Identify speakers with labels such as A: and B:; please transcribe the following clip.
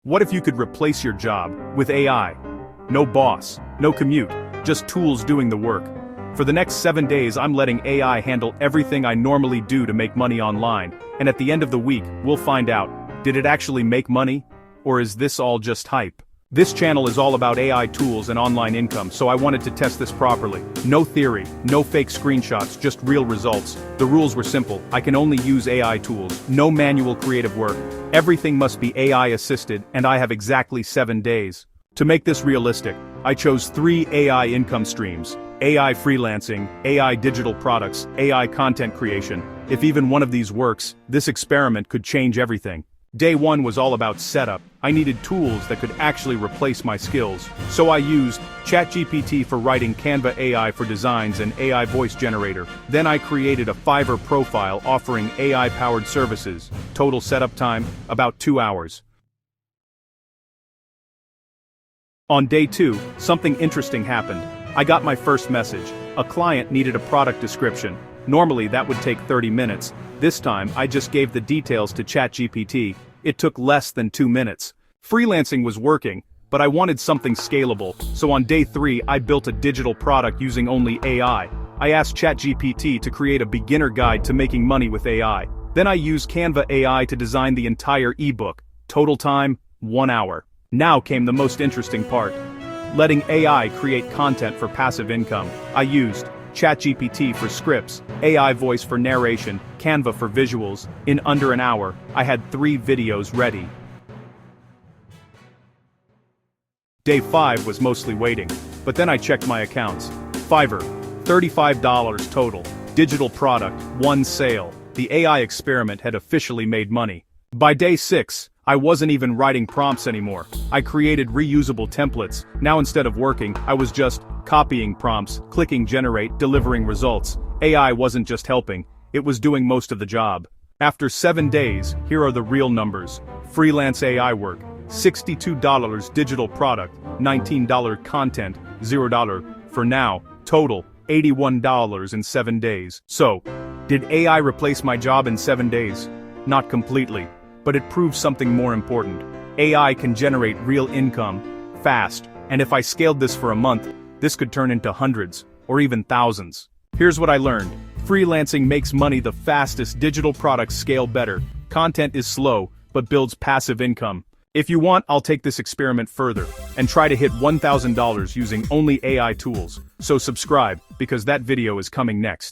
A: What if you could replace your job with AI? No boss, no commute, just tools doing the work. For the next 7 days I'm letting AI handle everything I normally do to make money online, and at the end of the week, we'll find out, did it actually make money? Or is this all just hype? This channel is all about AI tools and online income, so I wanted to test this properly. No theory, no fake screenshots, just real results. The rules were simple: I can only use AI tools, no manual creative work. Everything must be AI assisted, and I have exactly 7 days. To make this realistic, I chose 3 AI income streams: AI freelancing, AI digital products, AI content creation. If even one of these works, this experiment could change everything. Day 1 was all about setup. I needed tools that could actually replace my skills. So I used ChatGPT for writing, Canva AI for designs, and AI voice generator. Then I created a Fiverr profile offering AI-powered services. Total setup time, about 2 hours. On day 2, something interesting happened. I got my first message. A client needed a product description. Normally that would take 30 minutes. This time I just gave the details to ChatGPT. It took less than 2 minutes. Freelancing was working, but I wanted something scalable, so on day 3 I built a digital product using only AI. I asked ChatGPT to create a beginner guide to making money with AI. Then I used Canva AI to design the entire ebook. Total time, 1 hour. Now came the most interesting part. Letting AI create content for passive income. I used ChatGPT for scripts, AI voice for narration, Canva for visuals. In under an hour, I had 3 videos ready. Day 5 was mostly waiting, but then I checked my accounts. Fiverr, $35 total. Digital product, 1 sale. The AI experiment had officially made money. By day 6, I wasn't even writing prompts anymore. I created reusable templates. Now instead of working, I was just copying prompts, clicking generate, delivering results. AI wasn't just helping, it was doing most of the job. After 7 days, here are the real numbers. Freelance AI work, $62 digital product, $19 content, $0 for now, total, $81 in 7 days. So, did AI replace my job in 7 days? Not completely. But it proves something more important. AI can generate real income, fast, and if I scaled this for a month, this could turn into hundreds, or even thousands. Here's what I learned. Freelancing makes money the fastest, digital products scale better, content is slow, but builds passive income. If you want, I'll take this experiment further, and try to hit $1,000 using only AI tools. So subscribe, because that video is coming next.